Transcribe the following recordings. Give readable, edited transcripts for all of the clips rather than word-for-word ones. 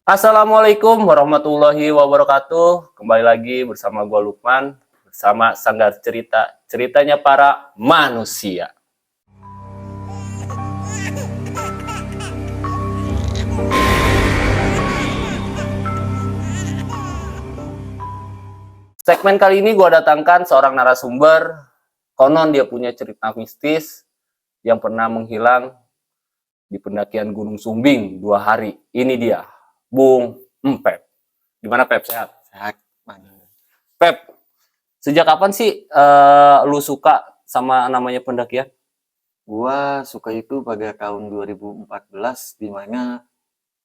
Assalamualaikum warahmatullahi wabarakatuh. Kembali lagi bersama gua Lukman, bersama Sanggar Cerita, ceritanya para manusia. Segmen kali ini gua datangkan seorang narasumber, konon dia punya cerita mistis yang pernah menghilang di pendakian Gunung Sumbing 2 hari. Ini dia, Bung Empep. Gimana Pep, sehat? Sehat. Pep, sejak kapan sih lu suka sama namanya pendakian? Gua suka itu pada tahun 2014 di mana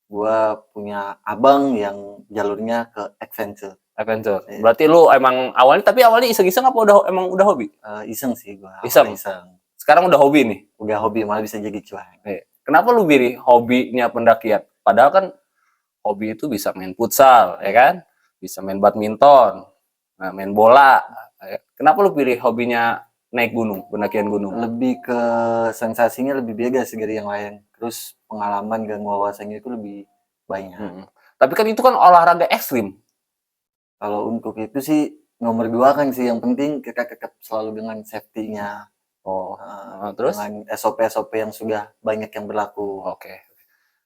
gua punya abang yang jalurnya ke adventure. Adventure. Iya. Berarti lu emang awalnya iseng-iseng apa udah hobi? Iseng sih gua, Iseng. awalnya iseng. Sekarang udah hobi nih. Udah hobi malah bisa jadi cuan. Kenapa lu pilih hobinya pendakian? Padahal kan hobi itu bisa main futsal, ya kan? Bisa main badminton, main bola. Kenapa lu pilih hobinya naik gunung, pendakian gunung? Lebih ke sensasinya lebih beda sih dari yang lain. Terus pengalaman dan wawasannya itu lebih banyak. Tapi kan itu kan olahraga ekstrim. Kalau untuk itu sih nomor 2 kan sih yang penting kita tetap selalu dengan safety-nya. Terus? Dengan SOP-SOP yang sudah banyak yang berlaku. Oke.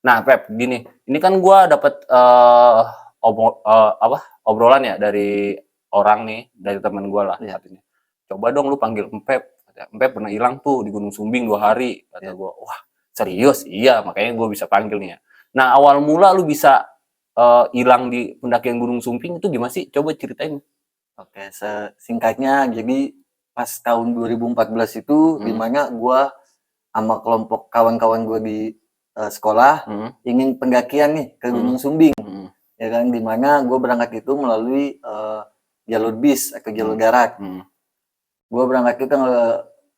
Nah, Pep, gini, ini kan gua dapat obrolan ya dari orang nih, dari teman gua lah. Iya. Coba dong lu panggil Empep. Empep pernah hilang tuh di Gunung Sumbing 2 hari. Kata gua, wah serius? Iya, makanya gua bisa panggil nih ya. Nah, awal mula lu bisa hilang di pendakian Gunung Sumbing itu gimana sih? Coba ceritain. Oke, singkatnya jadi pas tahun 2014 itu di mana gua sama kelompok kawan-kawan gua di sekolah ingin pendakian nih ke Gunung Sumbing. Ya kan, di mana gua berangkat itu melalui jalur bis atau jalur darat. Gua berangkat itu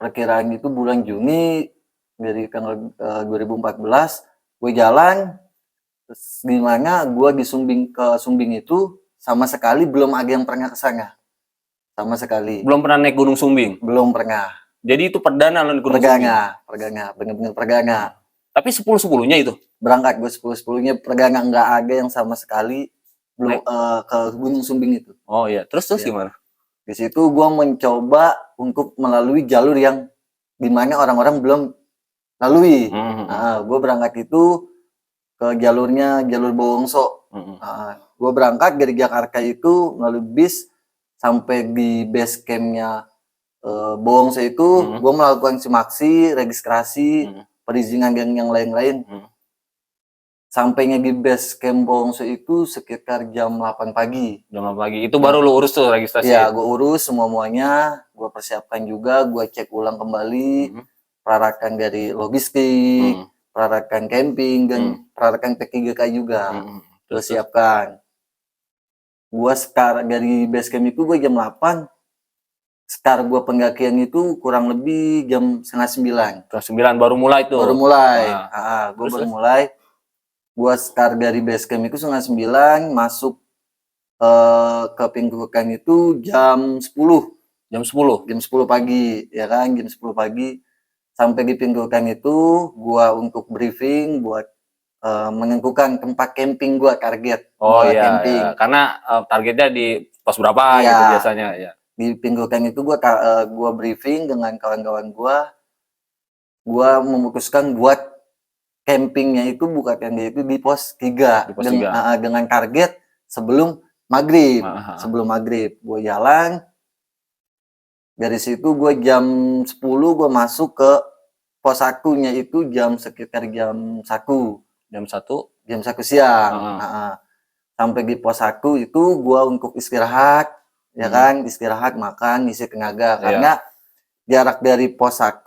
perkiraan itu bulan Juni dari tanggal 2014. Gue jalan terus di mana gua di Sumbing itu sama sekali belum ada yang pernah ke sana. Sama sekali. Belum pernah naik Gunung Sumbing? Belum pernah. Jadi itu perdana lo naik Gunung Sumbing? Perdana, bener-bener perdana. Tapi 10-10-nya itu? Berangkat gue 10-10-nya perdana, nggak ada yang sama sekali belum ke Gunung Sumbing itu. Oh iya, terus gimana? Di situ gue mencoba untuk melalui jalur yang dimana orang-orang belum lalui. Gue berangkat itu ke jalur Bowongso. Gue berangkat dari Jakarta itu melalui bis sampai di base campnya Bowongso itu. Gue melakukan simaksi, registrasi, perizinan yang lain-lain. Sampainya di base camp Bowongso itu sekitar jam 8 pagi. Jam 8 pagi. Itu baru lu urus tuh registrasi? Iya, gue urus semuanya. Gue persiapkan juga, gue cek ulang kembali peralatan dari logistik, peralatan camping, dan peralatan P3K juga. Gue siapkan. Gue sekarang dari base camp itu gue jam 8. Start gue pendakian itu kurang lebih jam setengah 9. Jam 9 baru mulai tuh? Baru mulai. Gue baru mulai. Gue start dari base camp itu setengah 9, masuk ke Pinggukan itu jam 10. Jam 10? Jam 10 pagi, ya kan? Jam 10 pagi. Sampai di Pinggukan itu, gue untuk briefing buat menentukan tempat camping gue, target. Oh iya, camping. Ya. Karena targetnya di pos berapa gitu biasanya. Ya. Di Pinggukan itu gue briefing dengan kawan-kawan gue. Gue memutuskan buat campingnya itu bukannya itu di pos 3. Di pos 3. Dengan target sebelum maghrib. Sebelum maghrib gue jalan. Dari situ gue jam 10 gue masuk ke pos 1-nya itu sekitar jam 1. Jam 1? Jam 1 siang. Sampai di pos 1 itu gue untuk istirahat. Ya kan, istirahat, makan, isi tenaga. Karena jarak dari pos 1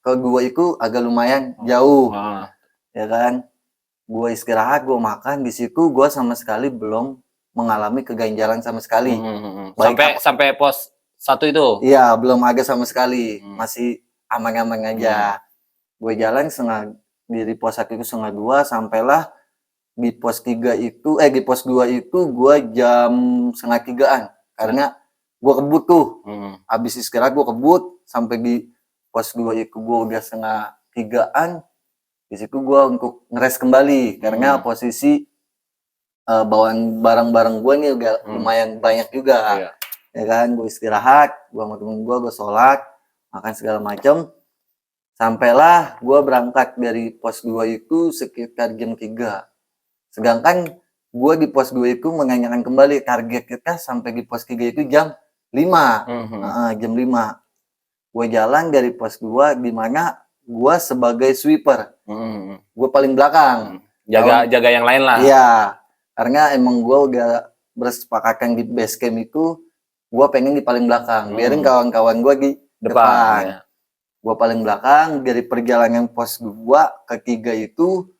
ke 2 itu agak lumayan jauh. Ya kan, gue istirahat, gue makan. Di situ gue sama sekali belum mengalami keganjalan sama sekali. Sampai pos 1 itu? Iya, belum ada sama sekali. Masih aman-aman aja. Gue jalan dari pos 1 itu setengah 2, sampailah di pos 3 itu, di pos 2 itu gue jam setengah 3-an. Karena gue kebut tuh. Habis istirahat gue kebut, sampai di pos 2 itu gue udah setengah 3-an. Di situ gue untuk ngeres kembali. Karena posisi bawaan barang-barang gue nih udah lumayan banyak juga. Iya. Ya kan, gue istirahat, gue sama temen gue sholat, makan segala macem. Sampailah gue berangkat dari pos 2 itu sekitar jam 3. Sedangkan gue di pos 2 itu menanyakan kembali target kita sampai di pos 3 itu jam 5. Jam 5. Gue jalan dari pos 2 di mana gue sebagai sweeper. Gue paling belakang. Jaga yang lain lah. Iya. Karena emang gue udah bersepakatan di base camp itu gue pengen di paling belakang. Biarin kawan-kawan gue di depan. Ya. Gue paling belakang. Dari perjalanan pos 2 ke 3 itu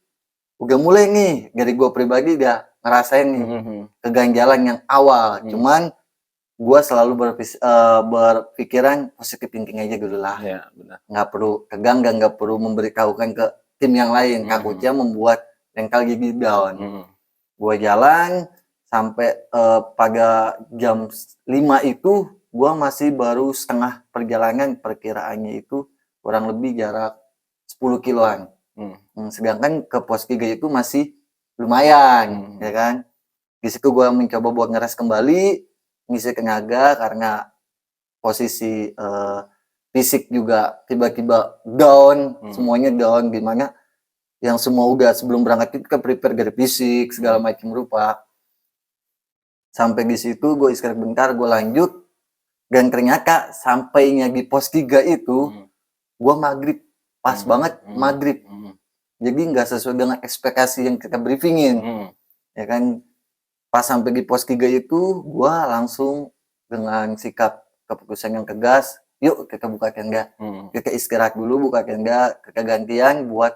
udah mulai nih. Dari gue pribadi udah ngerasain nih keganjalan yang awal. Cuman gue selalu berpikiran positive thinking aja dulu lah. Ya, benar. Nggak perlu tegang dan nggak perlu memberitahukan ke tim yang lain. Takutnya membuat mental gigi down. Gue jalan sampai pada jam 5 itu gue masih baru setengah perjalanan, perkiraannya itu kurang lebih jarak 10 kiloan. Sedangkan ke pos 3 itu masih lumayan, ya kan. Di situ gue mencoba buat ngeres kembali, ngisi tenaga karena posisi fisik juga tiba-tiba down, semuanya down, gimana yang semua udah sebelum berangkat itu kan prepare dari fisik segala macam rupa. Sampai di situ gue istirahat bentar, gue lanjut, dan ternyata sampainya di pos 3 itu gue maghrib, pas banget maghrib. Jadi nggak sesuai dengan ekspektasi yang kita briefingin. Ya kan, pas sampai di pos 3 itu gue langsung dengan sikap keputusan yang tegas, yuk kita buka tenda, kita istirahat dulu, buka tenda, kita gantian buat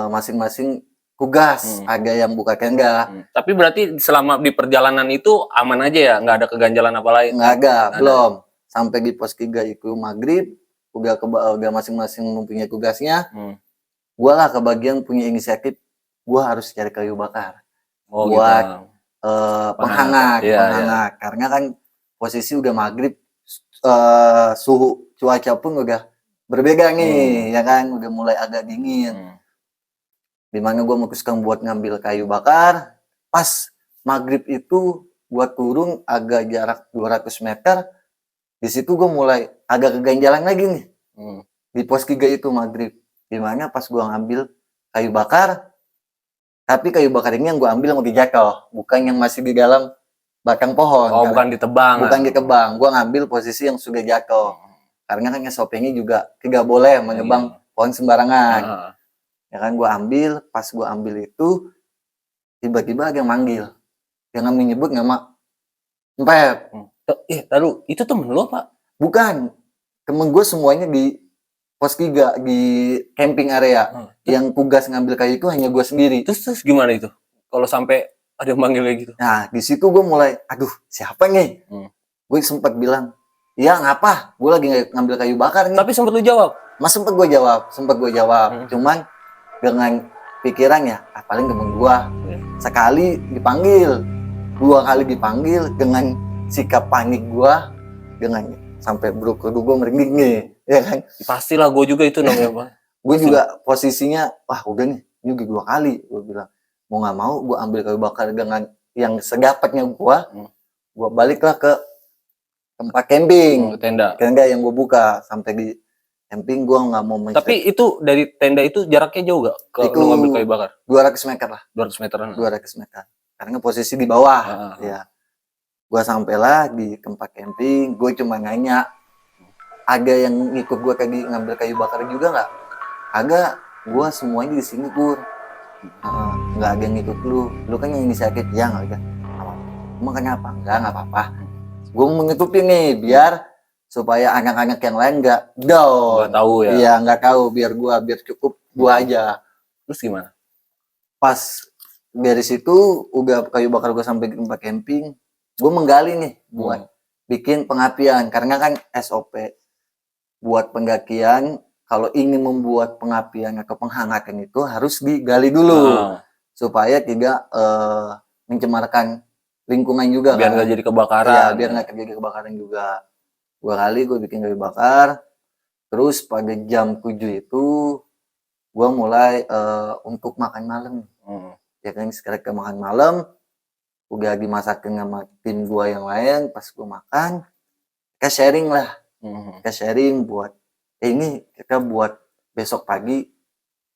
masing-masing tugas. Ada yang buka tenda. Tapi berarti selama di perjalanan itu aman aja ya, nggak ada keganjalan apa lain? Nggak ada, belum. Sampai di pos 3 itu maghrib, udah masing-masing mempunyai tugasnya. Gue lah kebagian punya inisiatif, gue harus cari kayu bakar buat penghangat. Karena kan posisi udah maghrib, suhu cuaca pun udah berbeda nih, ya kan, udah mulai agak dingin. Dimana gue memutuskan buat ngambil kayu bakar. Pas maghrib itu gue turun agak jarak 200 meter. Di situ gue mulai agak keganjalan lagi nih. Di pos 3 itu maghrib. Dimana pas gue ngambil kayu bakar, tapi kayu bakar ini yang gue ambil yang udah jatuh, bukan yang masih di dalam batang pohon. Bukan ditebang. Bukan ditebang. Gue ngambil posisi yang sudah jatuh. Karena kan SOP-nya juga tidak boleh menebang pohon sembarangan. Ya kan, gue ambil, pas gue ambil itu tiba-tiba ada yang manggil, jangan menyebut nama Empep. Lalu itu temen lo Pak? Bukan, temen gue semuanya di pos 3 di camping area. Yang tugas ngambil kayu itu hanya gue sendiri. Terus gimana itu kalau sampai ada yang manggil kayak gitu? Nah di situ gue mulai, aduh siapa nih? Gue sempat bilang, ya ngapa, gue lagi ngambil kayu bakar nih. Tapi sempat lu jawab? Sempat gue jawab. Cuman dengan pikirannya, paling temen gua sekali dipanggil, 2 kali dipanggil, dengan sikap panik gua, dengan sampai bro kudu gua merinding nih, ya kan? Pastilah, gua juga itu namanya Pak. Gue juga posisinya, wah udah nih, ini udah 2 kali, gua bilang mau nggak mau gua ambil kayu bakar dengan yang sedapatnya gua baliklah ke tempat camping, tenda yang gua buka. Sampai di camping gue nggak mau mencet. Tapi itu dari tenda itu jaraknya jauh gak ke lu ngambil kayu bakar? 200 meter lah. 200 meteran? 200 meter. Karena posisi di bawah. Ya. Gue sampailah di tempat camping. Gue cuma nanya, ada yang ngikut gue tadi ngambil kayu bakar juga nggak? Agak. Gue semuanya di sini Pur. Nggak ada yang ngikut lu. Lu kan yang inisiatif. Ya nggak ada. Emang kenapa? Nggak apa-apa. Gue mau ngitupin nih biar supaya anak-anak yang lain nggak down. Nggak tahu ya? Iya, nggak tahu, biar cukup gua aja. Terus gimana? Pas dari situ udah kayu bakar gua sampai di tempat camping, gua menggali nih buat bikin pengapian. Karena kan SOP buat pendakian, kalau ingin membuat pengapian atau penghangatan itu harus digali dulu supaya tidak mencemarkan lingkungan juga. Biar nggak jadi kebakaran. Iya, biar nggak terjadi kebakaran juga. 2 kali gue bikin kayu bakar. Terus pada jam 7 itu gue mulai untuk makan malam. Ya kan, sekarang ke makan malam. udah dimasakin sama tim gua yang lain. Pas gua makan, kita sharing lah, kita sharing buat ini kita buat besok pagi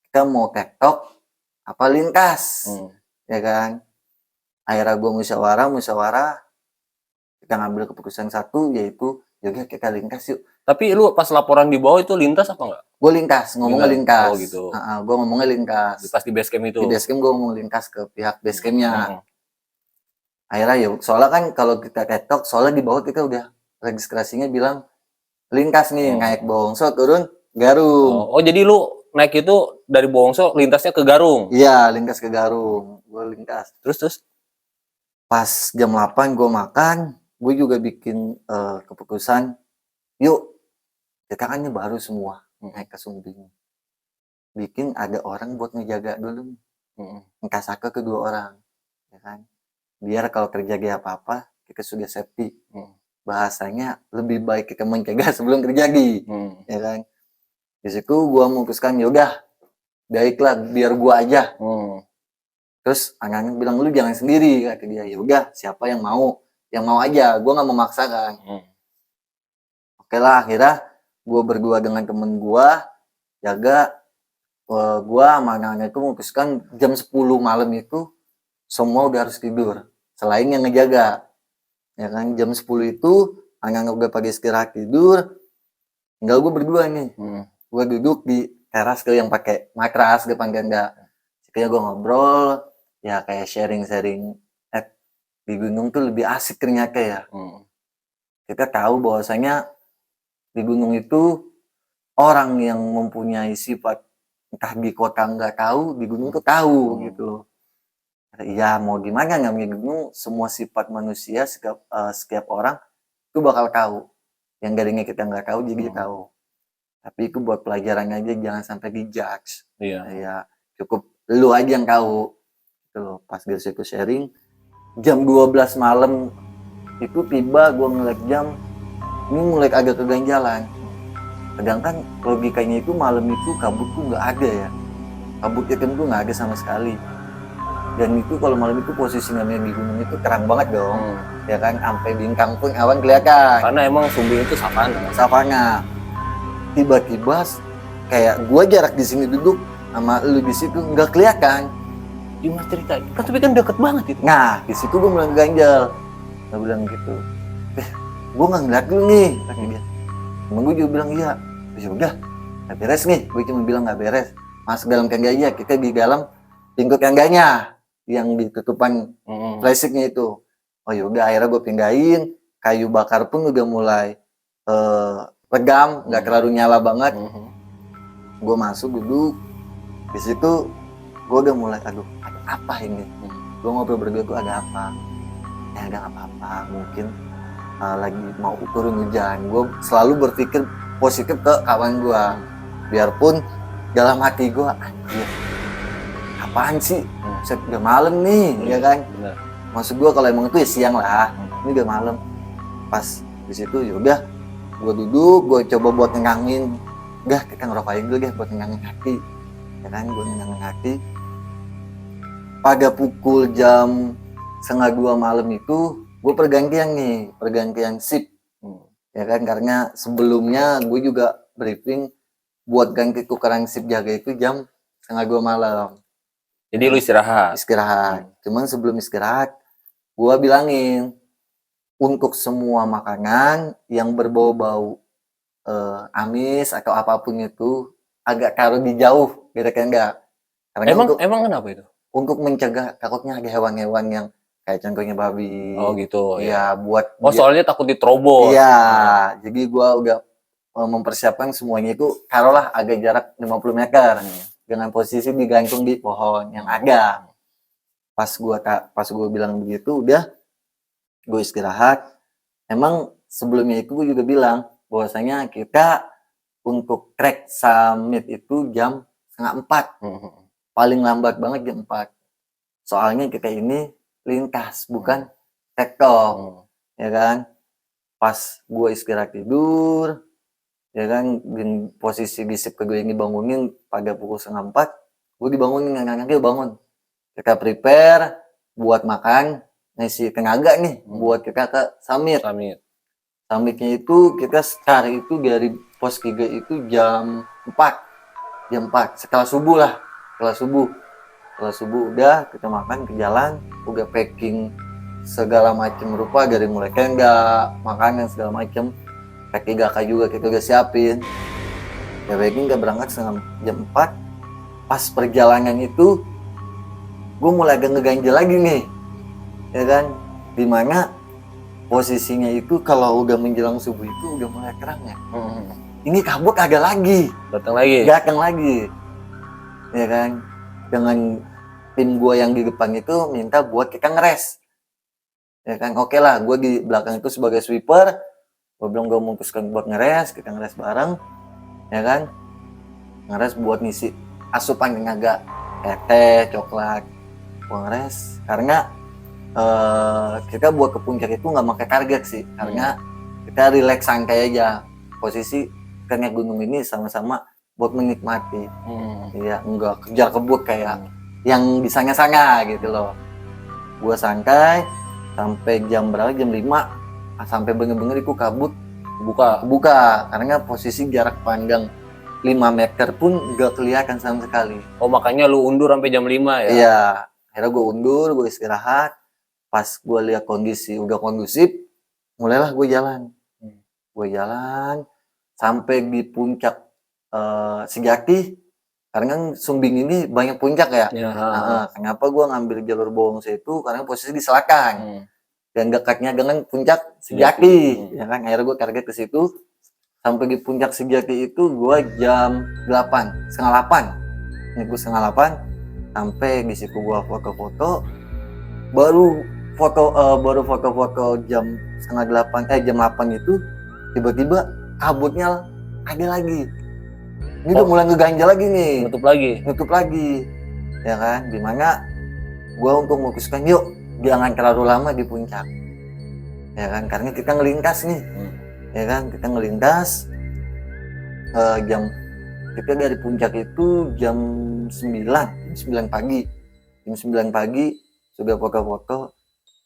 kita mau TikTok apa lintas, ya kan. Akhirnya gua musyawarah, kita ngambil keputusan satu, yaitu yaudah kita lintas yuk. Tapi lu pas laporan di bawah itu lintas apa enggak? Gue lintas, ngomongnya lintas. Oh gitu. Gue ngomongnya lintas. Pas di base camp itu. Di base camp gue ngomong lintas ke pihak base campnya. Akhirnya yuk, soalnya kan kalau kita TikTok, soalnya di bawah kita udah registrasinya bilang lintas nih, naik Bongso turun Garung. Oh jadi lu naik itu dari Bongso lintasnya ke Garung? Iya, lintas ke Garung. Gue lintas. Terus? Pas jam 8 gue makan, gue juga bikin keputusan, yuk kita kan ini baru semua naik ke Sumbing. Bikin ada orang buat ngejaga dulu. Ngkasaka kedua orang. Ya kan? Biar kalau terjadi apa-apa, kita sudah safety. Bahasanya lebih baik kita mencegah sebelum terjadi. Ya kan? Di situ gue memutuskan, yaudah, baiklah biar gue aja. Terus anak-anak bilang, lu jangan sendiri. Kata dia, yaudah siapa yang mau aja. Gue gak memaksakan. Oke lah, akhirnya gue berdua dengan temen gue jaga. Gue sama anak-anak itu memutuskan jam 10 malam itu semua udah harus tidur selain yang ngejaga, ya kan. Jam 10 itu anak-anak udah pada istirahat tidur, tinggal gue berdua nih. Gue duduk di teras tuh yang pakai matras depan tenda. Sekiranya gue ngobrol ya kayak sharing di gunung tuh lebih asik ternyata ya. Kita tahu bahwasanya di gunung itu orang yang mempunyai sifat entah di kota nggak tahu, di gunung tuh tahu gitu. Ya mau gimana, namanya gunung, semua sifat manusia setiap orang itu bakal tahu. Yang garingnya kita nggak tahu jadi tahu. Tapi itu buat pelajaran aja, jangan sampai dijudge. Ya cukup lu aja yang tahu. Gitu. Pas di situ sharing jam 12 malam itu tiba, gue ngeliat jam ini mulai agak keganjalan. Sedangkan logikanya itu malam itu kabut tuh nggak ada ya, kabut hitam tuh nggak ada sama sekali. Dan itu kalau malam itu posisi namanya di gunung itu terang banget dong, ya kan, sampai bintang pun awan kelihatan. Karena emang Sumbing itu savana. Tiba-tiba kayak gua jarak di sini duduk sama lu di situ nggak kelihatan. Gimana cerita? Kan tapi kan deket banget itu. Nah di situ gua mulai ganjal, gua bilang gitu, gua nggak ngeliat dulu nih, kata dia. Temen gue juga bilang iya, ya udah nggak beres nih, gue cuma bilang nggak beres, masuk dalam tenda aja, kita di dalam pintu tendanya yang ditutupan plastiknya itu. Oh yaudah, akhirnya gue pindahin, kayu bakar pun udah mulai regam, nggak terlalu nyala banget. Gue masuk duduk di situ, gue udah mulai aduh ada apa ini. Gue ngobrol berdua tuh ada apa? Ya ada apa-apa, mungkin lagi mau turun hujan. Gue selalu berpikir positif ke kawan gue, biarpun dalam hati gue anjir apaan sih, udah malam nih, ya kan. Maksud gue kalau emang itu ya siang lah, ini udah malam. Pas di situ yaudah gue duduk, gue coba buat nenangin, udah kita ngerokokin dulu deh buat nenangin hati, ya kan. Gue nenangin hati pada pukul jam 1:30 malam itu gue pergantian shift, ya kan, karena sebelumnya gue juga briefing buat ganti tukeran shift jaga itu jam 1:30 malam. Jadi lu istirahat. Cuman sebelum istirahat gue bilangin untuk semua makanan yang berbau-bau amis atau apapun itu agak taruh di jauh, kira-kira enggak. Karena emang kenapa itu? Untuk mencegah takutnya ada hewan-hewan yang kayak contohnya babi. Oh gitu ya. Buat soalnya takut diterobos. Iya, jadi gua udah mempersiapkan semuanya itu taruhlah agak jarak 50 meter dengan posisi digantung di pohon yang ada. Pas gua bilang begitu, udah gue istirahat. Emang sebelumnya itu gue juga bilang bahwasanya kita untuk trek summit itu jam 3:30. Paling lambat banget jam 4. Soalnya kita ini lintas, bukan TikTok, ya kan. Pas gue istirahat tidur, ya kan, di posisi di shift gue ini bangunin pada pukul 3:30, gue dibangunin, anak-anaknya bangun. Kita prepare buat makan ngisi tenaga nih buat kita ke summit. Summitnya itu kita start itu dari pos 3 itu jam 4 setelah subuh lah, setelah subuh udah kita makan ke jalan, udah packing segala macam rupa dari mulai tenda, makanan segala macam, pack 3K juga kita udah siapin. Ya packing, kita berangkat setengah jam 4. Pas perjalanan itu gue mulai agak ngeganjel lagi nih, ya kan, dimana posisinya itu kalau udah menjelang subuh itu udah mulai terang ya. Ini kabut agak lagi. Datang lagi. Ya kan. Dengan tim gue yang di depan itu minta buat kita ngeres. Ya kan. Oke lah, gue di belakang itu sebagai sweeper. Gue bilang gue memutuskan buat ngeres. Kita ngeres bareng. Ya kan. Ngeres buat ngisi asupan yang agak teh, coklat. Gue ngeres. Karena kita buat ke puncak itu nggak pakai target sih, karena kita relax santai aja. Posisi karena gunung ini sama-sama buat menikmati, ya nggak kejar kebut kayak yang di sana-sana gitu loh. Gua santai sampai jam berapa, jam 5, sampai bener-bener itu kabut buka karena posisi jarak pandang 5 meter pun nggak kelihatan sama sekali. Oh, makanya lu undur sampai jam 5 ya? Iya, akhirnya gue undur, gue istirahat. Pas gue lihat kondisi udah kondusif, mulailah gue jalan. Gue jalan sampai di puncak Sejati. Karena kan Sumbing ini banyak puncak ya. Kenapa gue ngambil jalur Bowongse itu? Karena posisi di selatan dan dekatnya dengan puncak Sejati. Ya kan, akhirnya gue target ke situ. Sampai di puncak Sejati itu gue jam 8, setengah 8. Ini gue setengah 8. Sampai di situ gue foto-foto. Baru foto-foto jam setengah 8, jam 8 itu tiba-tiba kabutnya ada lagi. Ini udah mulai ngeganjal lagi nih. Nutup lagi. Ya kan, dimana gua untuk memutuskan yuk jangan terlalu lama di puncak. Ya kan, karena kita ngelintas nih. Ya kan, kita ngelintas kita dari puncak itu jam 9 pagi. Jam 9 pagi sudah foto-foto.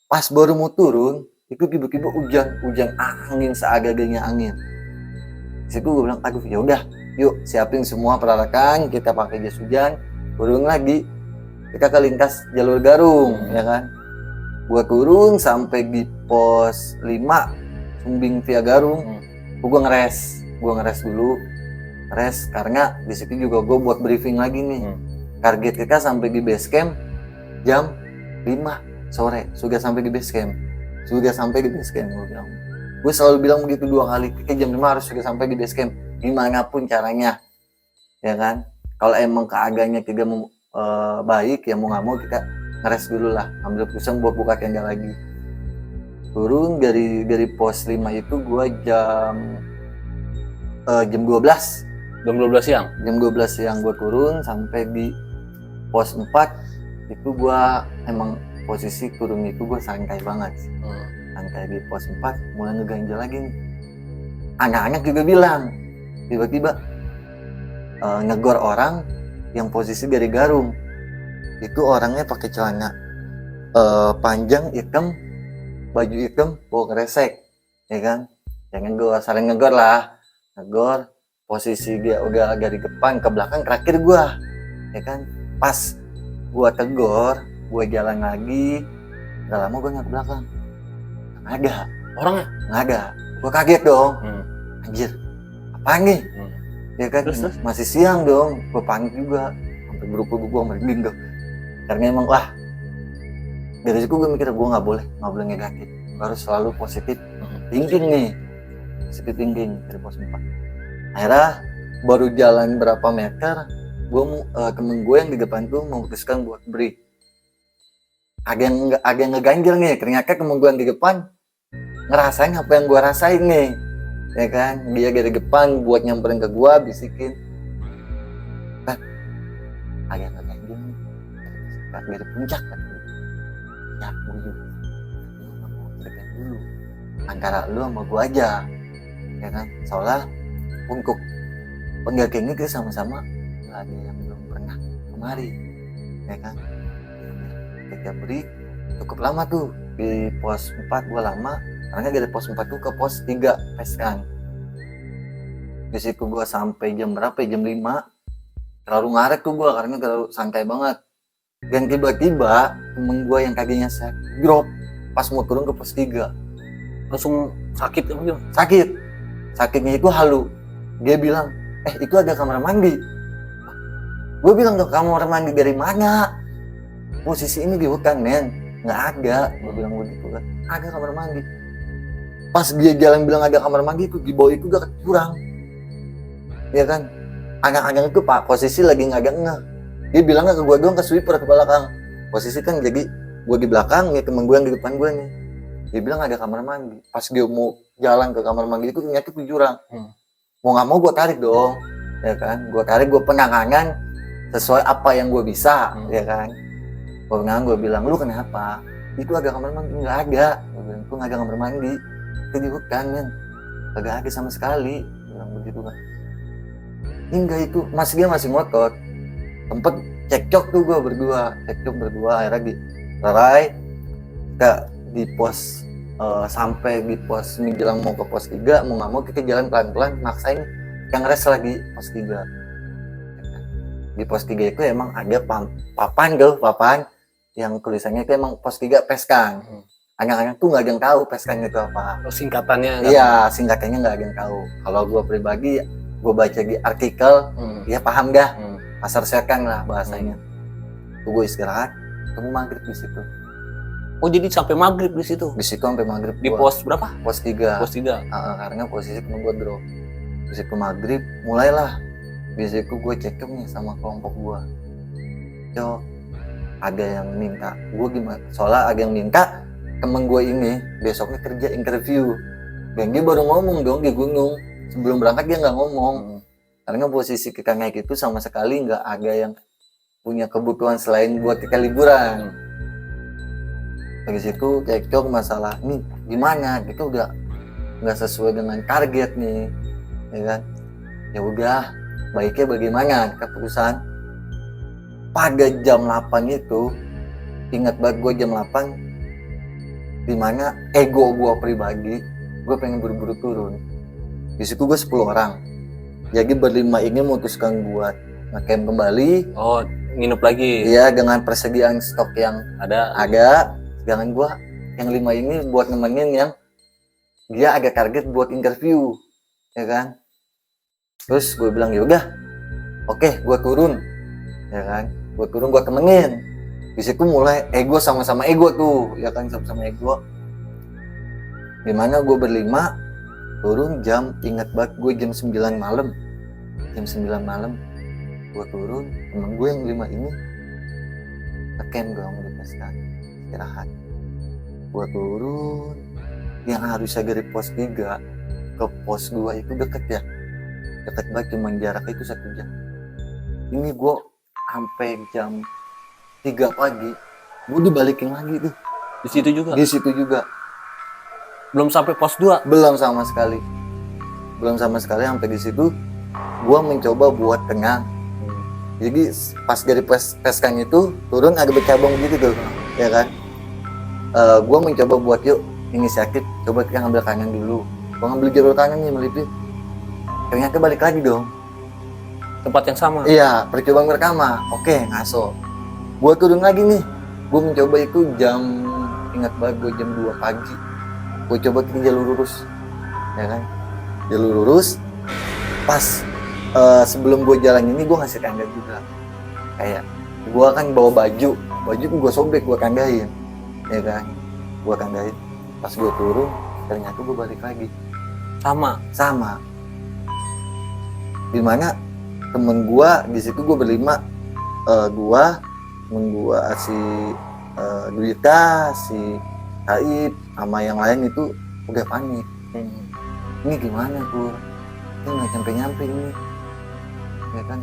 Pas baru mau turun, itu tiba-tiba hujan angin seagak-agaknya angin. Situ gue bilang, aduh ya udah, yuk siapin semua peralatan, kita pakai jas hujan, turun lagi, kita ke lintas jalur Garung, ya kan. Gua turun sampai di pos 5 Sumbing via Garung, gua ngeres dulu, karena di situ juga gue buat briefing lagi nih. Target kita sampai di base camp jam 5 sore, sudah sampai di base camp. Gue selalu bilang begitu 2 kali, kita jam 5 harus sudah sampai di base camp, gimana pun caranya, ya kan. Kalau emang keadaannya tidak baik, ya mau nggak mau kita ngeres dulu lah, ambil pusing buat buka tenda lagi. Turun dari pos 5 itu gue jam 12 siang. Jam 12 siang gue turun sampai di pos 4 itu gue emang posisi turun itu gue santai banget. Santai di pos 4 mulai ngeganjel lagi nih. Anak-anak juga bilang tiba-tiba negor orang yang posisi dari Garung. Itu orangnya pakai celana panjang hitam, baju hitam, bawa kresek, ya kan. Jangan gue saling negor lah. Negor posisi dia udah agak di depan, ke belakang terakhir gue, ya kan. Pas gue tegur, gue jalan lagi, gak lama gue ke belakang, nggak ada orangnya, nggak ada. Gue kaget dong, anjir apaan nih, ya kan. Terus? Masih siang dong, gue panik juga, sampai berupa-berupa gue merinding dong, karena emang dari situ gue mikir gue nggak boleh negatif, harus selalu positif thinking nih, positif thinking dari pos 4. Akhirnya baru jalan berapa meter, temen gue yang di depan tuh memutuskan buat break. Agak ngeganjel nih, ternyata temen gue yang di depan ngerasain apa yang gue rasain nih, ya kan. Dia dari depan buat nyamperin ke gue, bisikin, kan agak ngeganjel nih dari puncak kan. Ya gue juga mau ceritain dulu antara lu sama gue aja, ya kan. Soalnya untuk pendaki ini kita sama-sama nggak ada yang belum pernah kemari, ya kan. Kita beri cukup lama tuh di pos 4 gue lama, karena dari pos 4 tuh ke pos 3 Peskan. Di situ gue sampai jam berapa ya? Jam 5. Terlalu ngaret tuh gue karena terlalu santai banget. Dan tiba-tiba temen gue yang kakinya drop pas mau turun ke pos 3. Langsung sakit apa gimana? Sakit. Sakitnya itu halu. Dia bilang, itu ada kamar mandi. Gue bilang, ke kamar mandi dari mana? Posisi ini di hutan, men. Nggak ada. Gue bilang begitu kan. Ada kamar mandi. Pas dia jalan bilang ada kamar mandi itu, di bawah itu udah curang. Ya kan? Agak-agak itu pak, posisi lagi ngagak-ngeh. Dia bilangnya ke gue doang, ke sweeper ke belakang. Posisi kan jadi gue di belakang, nih temen gue yang di depan gue nih. Dia bilang ada kamar mandi. Pas dia mau jalan ke kamar mandi itu ternyata itu jurang. Mau nggak mau gue tarik dong, ya kan? Gue tarik, gue penanganan sesuai apa yang gue bisa, ya kan? Gue bilang, lu kenapa? Itu ada kamar mandi? Nggak ada. Gue bilang, itu nggak ada kamar mandi. Itu di hutan, men. Nggak ada sama sekali. Bilang begitu kan. Hingga itu, dia masih ngotot. Tempat cekcok tuh gue berdua. Akhirnya dilerai. Di pos sampai di pos menjelang mau ke pos 3, mau nggak mau kita jalan pelan-pelan, maksain yang rest lagi pos 3. Di pos 3 itu emang ada papan yang tulisannya itu emang pos 3 Peskan. Anak-anak tuh nggak ada yang tahu Peskan itu apa. Singkatannya? Iya, singkatannya nggak ada yang tahu. Kalau gue pribadi, gue baca di artikel, ya paham dah. Pasar Serkang lah bahasanya. Gue istirahat, ketemu maghrib di situ. Oh, jadi sampai maghrib di situ? Di situ sampai maghrib. Di pos berapa? Pos 3. Pos 3. Karena posisi temen gue drop. Di situ maghrib, mulailah. Di situ gue cekcok nih sama kelompok gue. Cok, ada yang minta. Gue gimana? Soalnya ada yang minta temen gue ini besoknya kerja interview. Dan dia baru ngomong dong di gunung. Sebelum berangkat dia nggak ngomong. Karena posisi kita naik itu sama sekali nggak ada yang punya kebutuhan selain buat kita liburan. Dari situ cekcok masalah nih gimana, kita udah nggak sesuai dengan target nih, ya kan? Ya udah, baiknya bagaimana keputusan? Pada jam 8 itu, ingat banget gue jam 8, dimana ego gue pribadi, gue pengen buru-buru turun. Di situ gue 10 orang, jadi berlima ini memutuskan buat ngecamp kembali. Oh, nginep lagi? Iya, dengan persediaan stok yang ada. Jangan gua yang 5 ini buat nemenin yang dia agak target buat interview, ya kan? Terus gue bilang ya udah, oke, gue turun, ya kan? Gue turun, gue temenin. Di situ mulai ego sama-sama ego tuh, ya kan, sama-sama ego. Dimana gue berlima turun ingat banget gue jam 9 malam. Jam 9 malam gue turun, temen gue yang 5 ini ngecamp dong di Peskan. Istirahat. Gua turun yang harusnya dari pos 3 ke pos 2 itu deket ya, deket banget, cuma jaraknya itu 1 jam. Ini gua sampai jam 3 pagi gua dibalikin lagi tuh di situ juga belum sampai pos 2? Belum sama sekali sampai di situ. Gua mencoba buat tenang. Jadi pas dari Peskan itu turun agak bercabang gitu tuh, ya kan? Gue mencoba buat yuk inisiatif, coba kita ngambil kanan dulu. Gue ngambil jalur kanan nih melipir. Ternyata balik lagi dong. Tempat yang sama? Iya, percobaan pertama. Oke, ngaso. Gue turun lagi nih. Gue mencoba itu ingat banget gue jam 2 pagi. Gue coba ke jalur lurus, ya kan? Jalur lurus. Pas sebelum gue jalan ini gue ngasih tanda juga. Kayak gue kan bawa baju gue sobek, gue tandain, ya kan? Gue tandain. Pas gue turun, ternyata gue balik lagi. Sama. Dimana temen gue di situ gue berlima, temen gue si Duita, si Taib, sama yang lain itu udah panik. Ini gimana gue? Ini nggak nyampe ini, ya kan?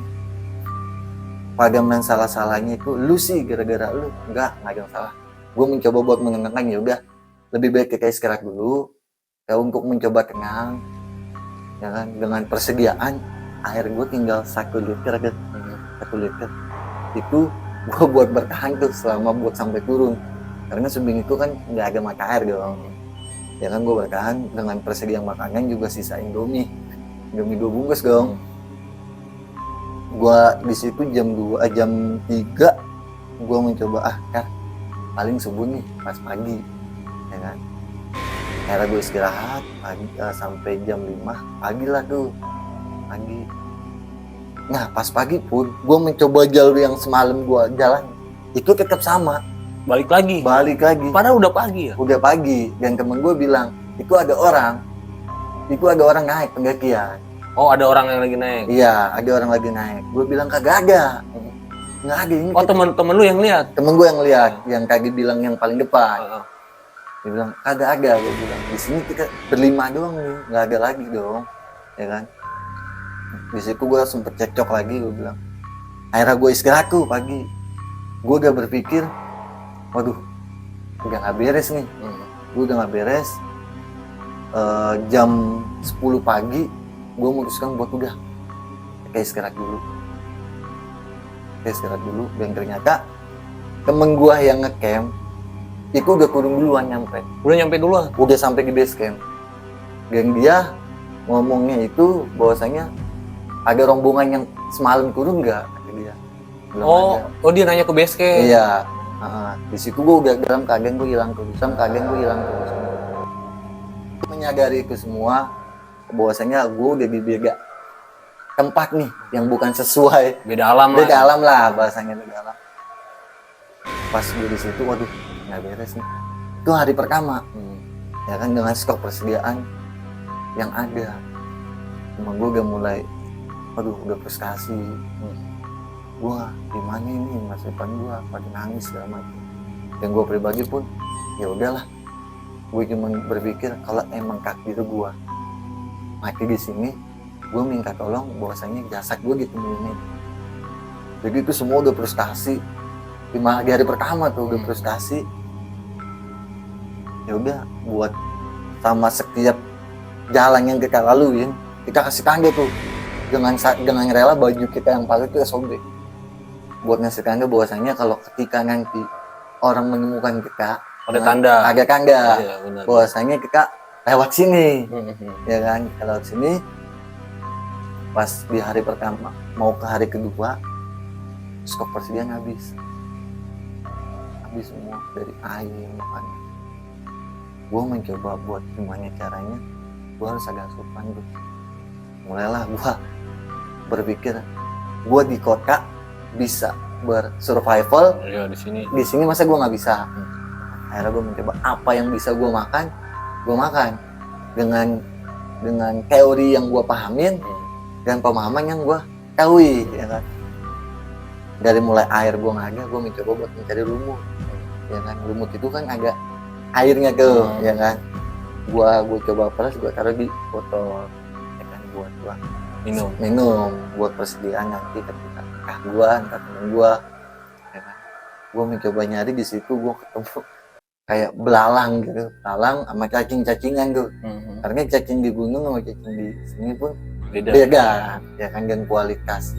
Padahal yang salah-salahnya itu lu sih, gara-gara lu. Enggak ada yang salah. Gue mencoba buat menenangkan, ya udah, lebih baik kita istirahat dulu ya, untuk mencoba tenang, ya kan? Dengan persediaan air gue tinggal 1 liter kan, 1 liter itu gue buat bertahan tuh selama buat sampai turun. karena Sumbing itu kan nggak ada mata air dong. Ya kan gue bertahan dengan persediaan makanan juga sisa Indomie 2 bungkus dong. Gue di situ jam 3 gue mencoba paling subuh nih pas pagi, ya kan. Akhirnya gue istirahat pagi, sampai jam 5 pagi lah tuh pagi. Nah pas pagi pun gue mencoba jalur yang semalam gue jalan itu tetap sama, Balik lagi. padahal Udah pagi ya. udah pagi. Dan temen gue bilang itu ada orang naik pendakian. Oh, ada orang yang lagi naik. Iya, ada orang lagi naik. Gue bilang kagak ada, nggak ada. Ini Oh, temen lu yang lihat. temen gue yang lihat, yang kaki bilang yang paling depan. Dia bilang kagak ada. Gue bilang di sini kita berlima doang nih, nggak ada lagi dong, ya kan. Di situ gue sempet cekcok lagi. Gue bilang akhirnya gue istirahat tuh pagi. Gue udah berpikir, waduh udah nggak beres nih. Gue udah nggak beres. Jam 10 pagi gue memutuskan buat udah kayak istirahat dulu. Dan ternyata temen gue yang ngecamp itu udah kurung duluan nyampe. Udah nyampe duluan. Udah sampai di base camp. Dan dia ngomongnya itu bahwasanya ada rombongan yang semalam turun nggak, kata dia. Bilang ada. Oh dia nanya ke base camp. Iya. Di situ gue udah dalam keadaan gue hilang terus. Menyadari itu semua, bahwasanya gue udah di beda tempat nih yang bukan sesuai. Beda alam lah bahasanya, beda alam. Pas gue di situ, waduh nggak beres nih. Itu hari pertama, ya kan, dengan stok persediaan yang ada. Emang gue udah mulai, waduh udah frustasi. Gue gimana ini masa depan gue, pada nangis segala macam. Dan gue pribadi pun ya udahlah, gue cuma berpikir kalau emang kaki itu gue mati di sini, gue minta tolong bahwasanya jasad gue ditemuin. Jadi itu semua udah frustasi. Di hari pertama tuh udah frustasi. Ya udah, buat sama setiap jalan yang kita laluin, kita kasih tanda tuh dengan rela baju kita yang pakai itu sobek. Buat ngasih tanda bahwasanya kalau ketika nanti orang menemukan kita, ada tanda. Iya, bahwasanya kita lewat sini, ya kan, kita lewat sini. Pas di hari pertama mau ke hari kedua, stok persediaan habis semua, dari air, makanan. Gue mencoba buat gimana caranya, gue harus ada asupan tuh. Mulailah gue berpikir, gue di kota bisa bersurvival, ya, di sini masa gue nggak bisa. Akhirnya gue mencoba apa yang bisa gue makan dengan teori yang gue pahamin dan pemahaman yang gue tahu, ya kan. Dari mulai air gue nggak ada, gue mencoba buat mencari lumut, ya kan. Lumut itu kan agak airnya tuh, ya kan. Gue coba peras, gue taruh di botol, ya kan, buat gue minum buat persediaan nanti ketika entah temen gue, ya kan. Gue mencoba nyari di situ, gue ketemu kayak belalang gitu, sama cacing-cacingan tuh. Karena cacing di gunung sama cacing di sini pun beda, ya kan. Dan kualitas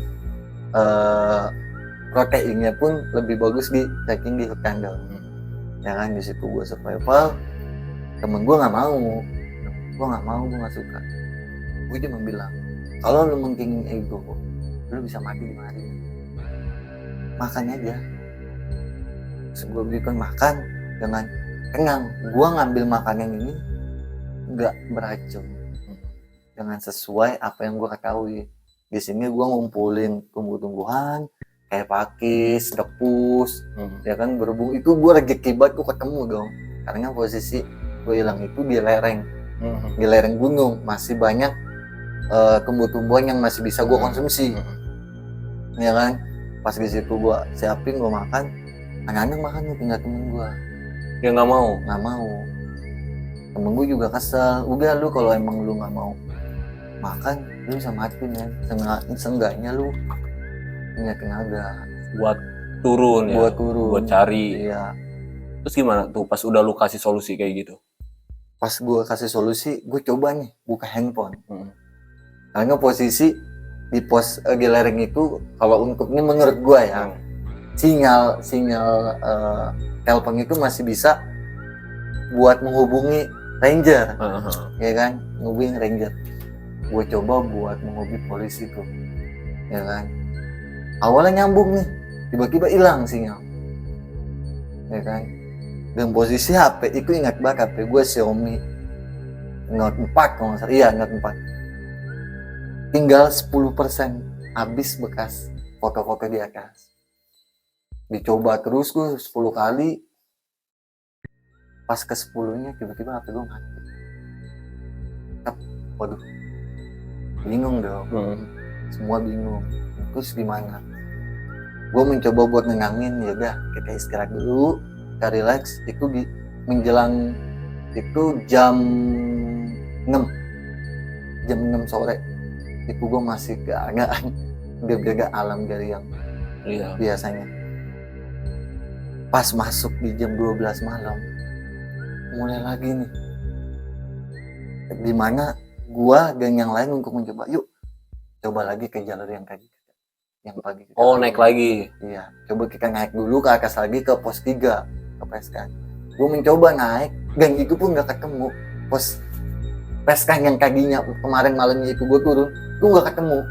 proteinnya pun lebih bagus di cacing di hutan tuh, ya kan. Di situ gue survival. Temen gue nggak mau, gue nggak suka. Gue cuma bilang, kalau lu mentingin ego, lu bisa mati di hari ini. Makan aja. Terus gue berikan makan dengan tenang. Gue ngambil makanan ini nggak beracun, dengan sesuai apa yang gue ketahui. Di sini gue ngumpulin tumbuh-tumbuhan kayak pakis, gepus, ya kan, berbunga. Itu gue rezeki banget gue ketemu dong. Karena posisi gue hilang itu di lereng gunung, masih banyak tumbuh-tumbuhan yang masih bisa gue konsumsi, ya kan. Pas di situ gue siapin, gue makan, anak-anak makan nih, tinggal temen gue. Dia nggak mau. Temen gue juga kesel. Udah, lu kalau emang lu nggak mau makan, lu bisa mati, men. Seenggaknya lu punya tenaga buat turun, buat cari. Iya. Terus gimana tuh pas udah lu kasih solusi kayak gitu? Pas gue kasih solusi, gue coba nih buka handphone. Karena posisi di pos di lereng itu, kalau untuk ini menurut gue ya, sinyal telepon itu masih bisa buat menghubungi ranger, ya kan, menghubungi ranger. Gue coba buat menghubungi polisi tuh, ya kan. Awalnya nyambung nih, tiba-tiba hilang sinyal, ya kan. Dan posisi HP itu ingat banget, HP gue Xiaomi Note 4 kalau nggak salah, iya Note 4. Tinggal 10% habis bekas foto-foto di atas. Dicoba terus gue 10 kali. Pas ke 10-nya tiba-tiba HP gue mati. Waduh, bingung dong. Semua bingung. Terus gimana? Gue mencoba buat nenangin, ya udah kita istirahat dulu, kita relax. Itu di menjelang itu jam 6 sore. Itu gue masih agak alam dari yang biasanya. Pas masuk di jam 12 malam, mulai lagi nih. Dimana gua dan yang lain untuk mencoba, yuk coba lagi ke jalur yang tadi, yang pagi. Oh, naik lagi. Iya, coba kita naik dulu ke atas lagi ke pos 3, ke PSK. Gua mencoba naik, dan itu pun nggak ketemu. Pos PSK yang kaginya kemarin malamnya itu gua turun, itu nggak ketemu.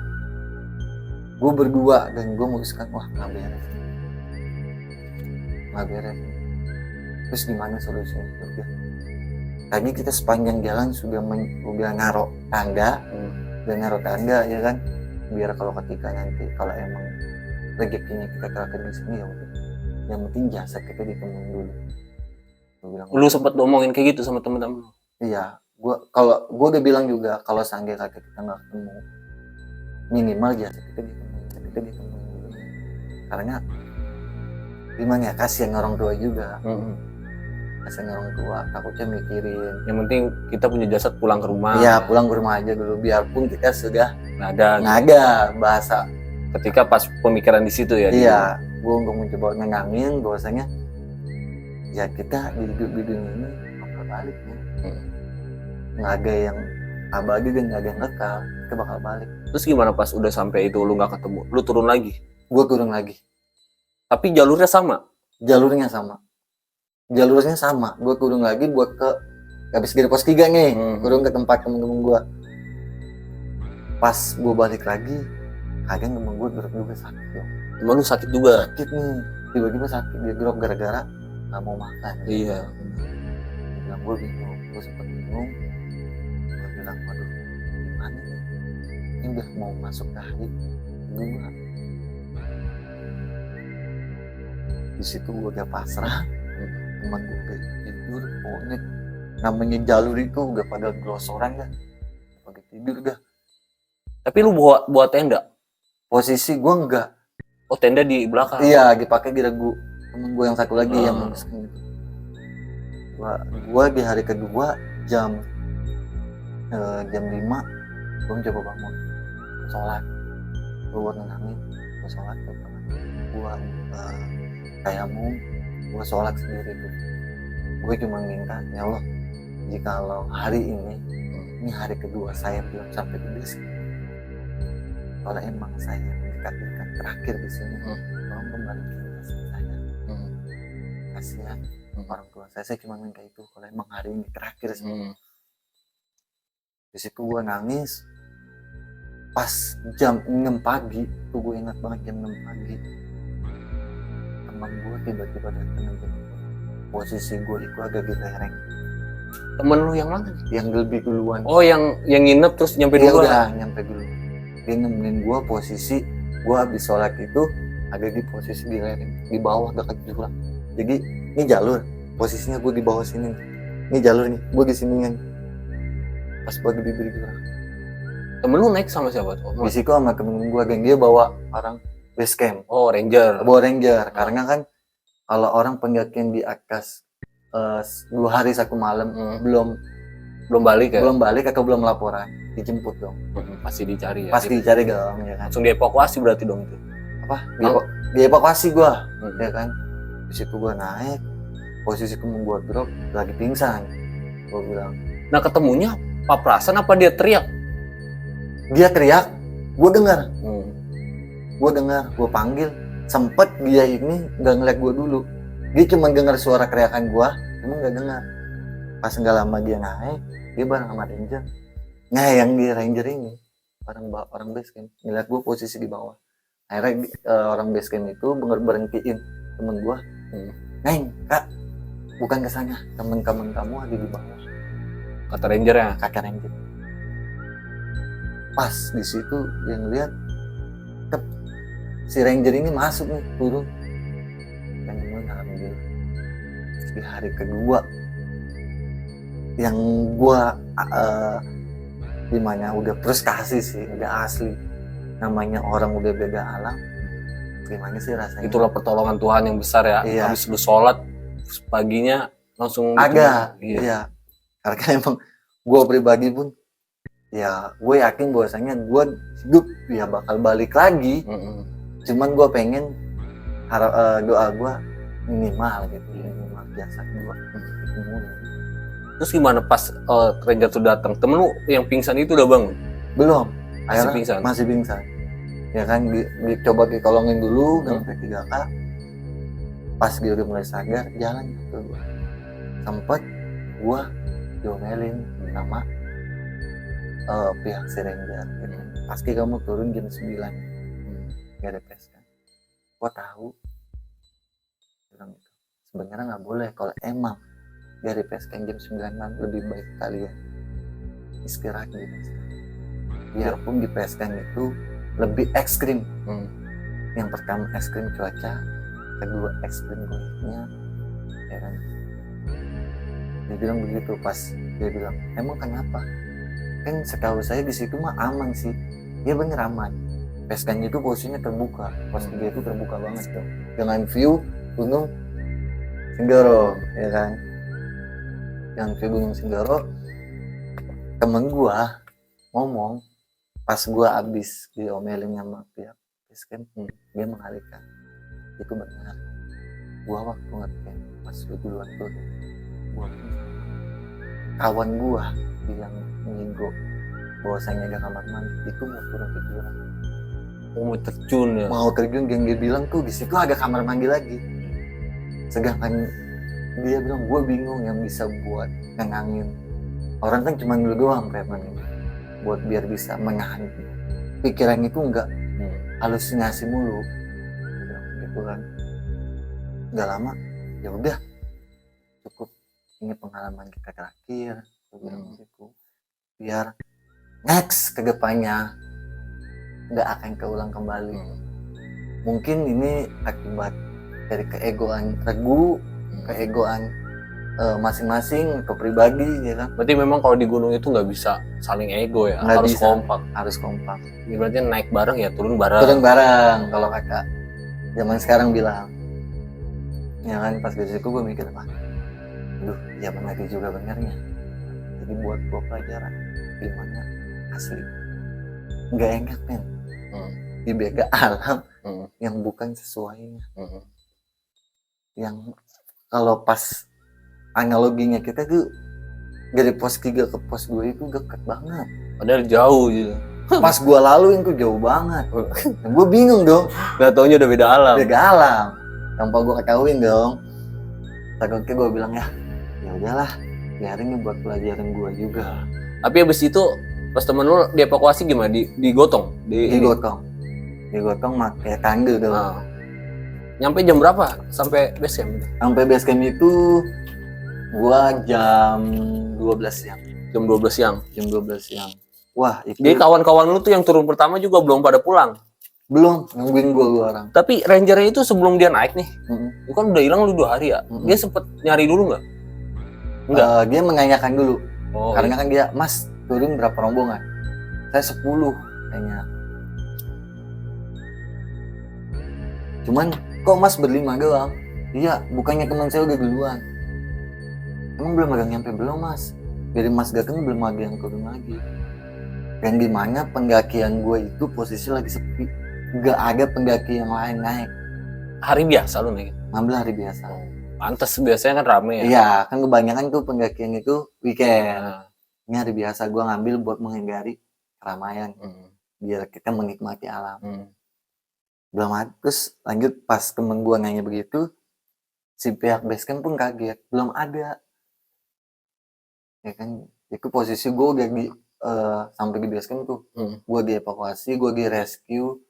Gua berdua dan gua memutuskan, wah nggak beres. Terus gimana solusinya? Tadi kita sepanjang jalan sudah naruh tangga, ya kan, biar kalau ketika nanti kalau emang rezekinya kita terakhir di sini, ya udah, yang penting jasad kita ditemuin dulu. Lu sempat ngomongin kayak gitu sama temen-temen? Iya, gua udah bilang juga kalau seandainya kita nggak ketemu, minimal jasad kita ditemuin dulu. Karena gimana ya, kasihan orang tua juga. Kasihan orang tua, takutnya mikirin. Yang penting kita punya jasad pulang ke rumah. Iya, pulang ke rumah aja dulu, biarpun kita sudah naga bahasa. Ketika pas pemikiran di situ ya. Iya, gue untuk mencoba nenangin bahwasanya ya kita di dunia ini bakal balik ya. Nggak ada yang abadi dan nggak ada yang kekal, kita bakal balik. Terus gimana pas udah sampai itu lu nggak ketemu? Lu turun lagi? Gue turun lagi. Tapi jalurnya sama? Jalurnya sama. Gue turun lagi buat ke habis dari pos 3 nih, turun ke tempat temen-temen gue. Pas gue balik lagi, kadang temen gue drop juga sakit dong. Temen lu sakit juga? Sakit nih, tiba-tiba sakit. Dia drop gara-gara gak mau makan. Iya. Dia bilang gue bingung, gue sempet bingung. Gue bilang, waduh gimana nih, ini udah mau masuk ke hari kedua. Di situ gue udah pasrah, teman gue udah tidur, pokoknya namanya jalur itu udah pada glosoran dah, pada tidur dah. Tapi lu buat tenda? Posisi gue enggak. Oh, tenda di belakang? Iya, dipakai di regu temen gue yang satu lagi yang memiskin itu. Gue di hari kedua jam 5 gue mencoba bangun, sholat. Gue buat nenangin, gue sholat, gue tayamum, gue sholat sendiri tuh. Gue cuma minta, ya Allah, jikalau hari ini hari kedua saya belum sampai di desa, kalau emang saya dekat terakhir di sini, tolong kembalikan jasad saya. Kasihan orang tua saya cuma minta itu, kalau emang hari ini terakhir sih. Di situ gue nangis. Pas jam 6 pagi, tuh gue ingat banget jam 6 pagi. Teman gue tiba-tiba datang aja. Posisi gue itu agak di lereng. Temen lu yang mana? Yang lebih duluan. Oh, yang nginep terus nyampe duluan? Iya, udah nyampe dulu. Dia nemenin gue posisi, gue habis sholat itu ada di posisi di lereng, di bawah dekat jurang. Jadi ini jalur, posisinya gue di bawah sini. Ini jalur nih, gue di sini kan. Pas gue di bibir jurang. Temen lu naik sama siapa tuh? Bisiko sama temen gue, geng dia bawa orang base camp. Oh, ranger. Bawa ranger, karena kan kalau orang pendakian di atas 2 hari 1 malam belum balik ya? Belum balik atau belum laporan, dijemput dong. Pasti dicari ya? Pasti dicari dong, ya kan? Langsung dievakuasi berarti dong itu? Apa? Dievakuasi gue, ya kan? Di situ gue naik, posisi temen gue drop, lagi pingsan. Gue bilang. Nah, ketemunya paprasan apa dia teriak? Dia teriak, gue dengar. Gue dengar, gue panggil, sempet dia ini nggak ngeliat gue dulu, dia cuma dengar suara teriakan gue, cuma nggak dengar. Pas nggak lama dia naik, dia bareng sama ranger. Nah yang di ranger ini orang base camp ngeliat gue posisi di bawah. Akhirnya orang base camp itu berhentiin temen gue, Neng kak bukan ke sana, teman-teman kamu ada di bawah, Kata rangernya. kakak ranger. Pas di situ dia ngeliat si ranger ini masuk nih turun, dan gue alhamdulillah di hari kedua yang gue dimana udah frustasi sih, udah asli namanya orang udah beda alam, gimana sih rasanya. Itulah pertolongan Tuhan yang besar ya. Iya. Habis lu sholat paginya langsung agak iya. iya. Karena emang gue pribadi pun ya gue yakin bahwasanya gue hidup ya bakal balik lagi. Cuman gue pengen doa gue minimal gitu, minimal jasad gue. Terus gimana pas ranger tuh datang? Temen lu yang pingsan itu udah bangun? Belum. Masih pingsan? Masih pingsan. Ya kan dicoba ditolongin dulu sampai 3 kali. Pas dia udah mulai sadar, jalan ke gue. Sempet gue diomelin sama pihak si ranger gitu. Pasti kamu turun jam 9. Gak ada tes kan. Gue tahu bilang gitu. Sebenarnya nggak boleh, kalau emang dari peskan jam 9 lebih baik kalian istirahat di peskan. Biarpun di peskan itu lebih ekstrim. Yang pertama ekstrim cuaca, kedua ekstrim kulitnya, ya kan. Dia bilang begitu. Pas dia bilang emang kenapa? Kan setahu saya di situ mah aman sih. Dia bener aman. Peskan itu posisinya terbuka, pos dia itu terbuka banget tuh, dengan view gunung Sindoro, ya kan. Yang view gunung Sindoro, temen gua ngomong pas gua abis diomelin sama pihak peskan, dia mengalihkan itu benar. Gua waktu ngecamp pas lu duluan turun, gua kawan gua yang ngigo bahwasanya ada kamar mandi itu mau turun ke jurang. Mau terjun ya? Mau terjun, yang dia bilang tuh di situ ada kamar mandi lagi. Sedangkan dia bilang gue bingung yang bisa buat nenangin orang kan cuma dulu doang preman ini, buat biar bisa menahan pikiran itu enggak halusinasi mulu. Dia bilang gitu kan. Nggak lama ya udah cukup, ini pengalaman kita terakhir. Gue bilang gitu biar next ke depannya nggak akan keulang kembali. Mungkin ini akibat dari keegoan regu, keegoan masing-masing atau pribadi, ya kan. Berarti memang kalau di gunung itu nggak bisa saling ego ya, Nggak harus bisa. kompak. Harus kompak. Ini berarti naik bareng ya turun bareng. Turun bareng kalau kakak zaman sekarang bilang. Ya kan, pas di situ gue mikir apa? Aduh, zaman lagi juga benernya. Jadi buat gue pelajaran gimana asli nggak enak men. Di beda alam yang bukan sesuainya. Yang kalau pas analoginya kita tuh dari pos 3 ke pos 2 itu deket banget. Padahal jauh gitu. Pas gua laluin tuh jauh banget. Gue bingung dong. Gak taunya udah beda alam. Beda alam. Tanpa gue ketahuin dong. Takutnya gue bilang ya udahlah, biarin ini buat pelajaran gue juga. Tapi abis itu pas temen lu dievakuasi gimana? Digotong? Digotong pakai tangga dong. Nyampe jam berapa sampai base camp? Sampai base camp itu gua jam 12 siang. Jam 12 siang. Jam 12 siang. Wah, itu jadi kawan-kawan lu tuh yang turun pertama juga belum pada pulang? Belum, nungguin gua 2 orang. Tapi rangernya itu sebelum dia naik nih, itu kan udah hilang lu 2 hari ya. Dia sempet nyari dulu nggak? Enggak. Dia menanyakan dulu. Oh, karena kan dia, Mas, turun berapa rombongan? Saya 10 kayaknya. Cuman kok Mas berlima doang? Iya, bukannya teman saya udah duluan. Emang belum ada yang nyampe? Belum Mas. Dari Mas datang belum ada yang turun lagi. Dan di mana pendakian gue itu posisi lagi sepi, gak ada pendaki yang lain naik. Hari biasa lu naik? Ngambil hari biasa. Pantes biasanya kan rame ya? Iya, kan kebanyakan tuh pendakian itu weekend. Ini hari biasa gue ngambil buat menghindari keramaian, biar kita menikmati alam. belum ada. Terus lanjut pas temen gua nanya begitu, si pihak basecamp pun kaget, belum ada. Ya kan, itu posisi gua udah sampai di basecamp tuh. Gua dievakuasi, gua di rescue,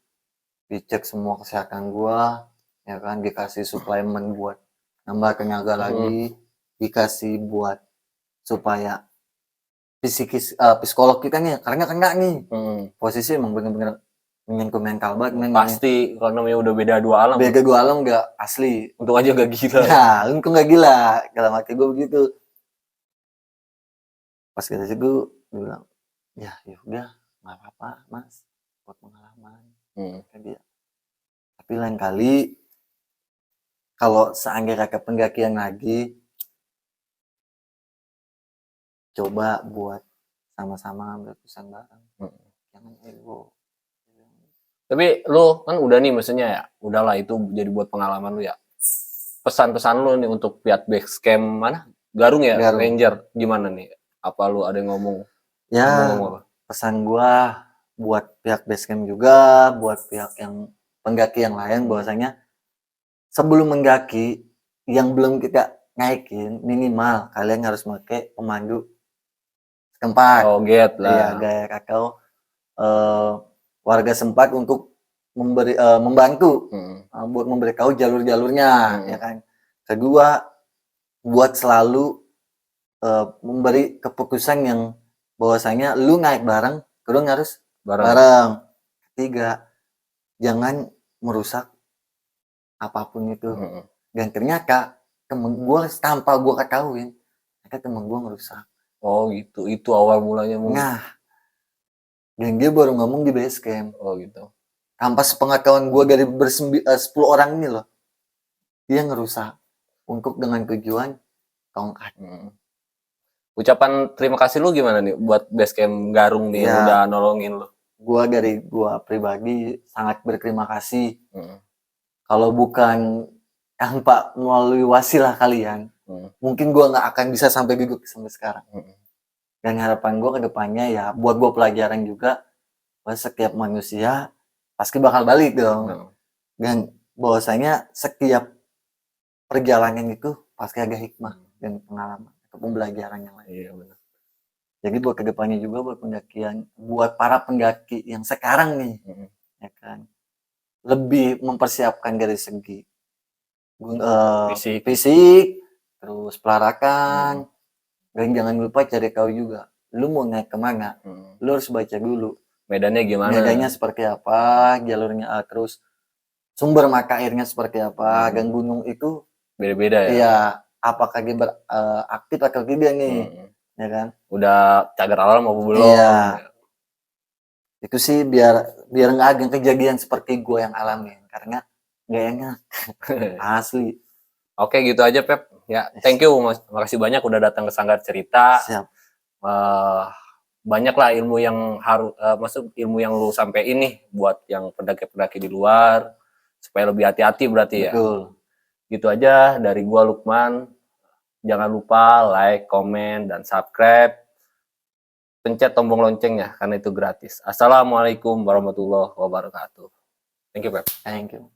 dicek semua kesehatan gua, ya kan, dikasih suplemen buat nambah tenaga lagi, dikasih buat supaya psikolog kita nih, karena kena nih. Posisi emang bener-bener menyentuh mental banget. Pasti kalau namanya udah beda dua alam. Beda dua alam gak asli. Untung aja gak gila. Nah, untung gak gila. Dalam hati gue begitu. Pas kita situ, dia bilang, ya udah, nggak apa-apa, Mas, buat pengalaman. Kata dia. Tapi lain kali, kalau seandainya ke pendakian lagi, coba buat sama-sama ambil keputusan bareng. Jangan ego. Tapi lu kan udah nih maksudnya ya, udahlah itu jadi buat pengalaman lu ya. Pesan-pesan lu nih untuk pihak basecamp mana? Garung ya, Garung. Ranger. Gimana nih? Apa lu ada yang ngomong? Ya, Ngomong apa? pesan gua buat pihak basecamp juga, buat pihak yang pendaki yang lain, bahwasanya sebelum mendaki yang belum kita naikin, minimal kalian harus pakai pemandu setempat. Oh, get lah. Iya, gaya kakao warga sempat untuk membantu buat memberitahu jalur-jalurnya, ya kan. Kedua, buat selalu memberi keputusan yang bahwasanya lu naik bareng, lu harus bareng. Ketiga, jangan merusak apapun itu. Dan ternyata temen gue tanpa gue ketahuin, ternyata temen gue ngerusak. Oh gitu, itu awal mulanya mungkin. Nah, dan dia baru ngomong di base camp. Oh gitu. Tanpa sepengetahuan gue dari 10 orang ini loh, dia ngerusak untuk dengan tujuan tongkat. Ucapan terima kasih lu gimana nih buat basecamp Garung nih yang udah nolongin lu? Dari gua pribadi sangat berterima kasih. Kalau bukan tanpa melalui wasilah kalian, mungkin gua nggak akan bisa sampai duduk sampai sekarang. Dan harapan gua ke depannya ya buat gua pelajaran juga bahwa setiap manusia pasti bakal balik dong. Dan bahwasanya setiap perjalanan itu pasti ada hikmah dan pengalaman atau pembelajaran yang lain. Iya benar. Jadi buat kedepannya juga buat pendakian, buat para pendaki yang sekarang nih, ya kan, lebih mempersiapkan dari segi fisik, terus pelarakan, dan jangan lupa cari tahu juga, lu mau naik kemana, lu harus baca dulu. Medannya gimana? Medannya seperti apa, jalurnya, terus sumber mata airnya seperti apa, dan gunung itu beda-beda ya? Iya, apakah dia aktif atau tidak nih, ya kan? Udah cagar alam mau belum? Iya. Itu sih biar nggak ada kejadian seperti gue yang alami, karena nggak enak. Asli. Oke, gitu aja Pep. Ya, thank you, makasih banyak udah datang ke Sanggar Cerita. Siap. Banyak lah ilmu yang ilmu yang lu sampein nih buat yang pendaki-pendaki di luar supaya lebih hati-hati berarti. Betul. Ya. Gitu aja dari gua Lukman. Jangan lupa like, komen, dan subscribe. Pencet tombol loncengnya karena itu gratis. Assalamualaikum warahmatullahi wabarakatuh. Thank you, Pep. Thank you.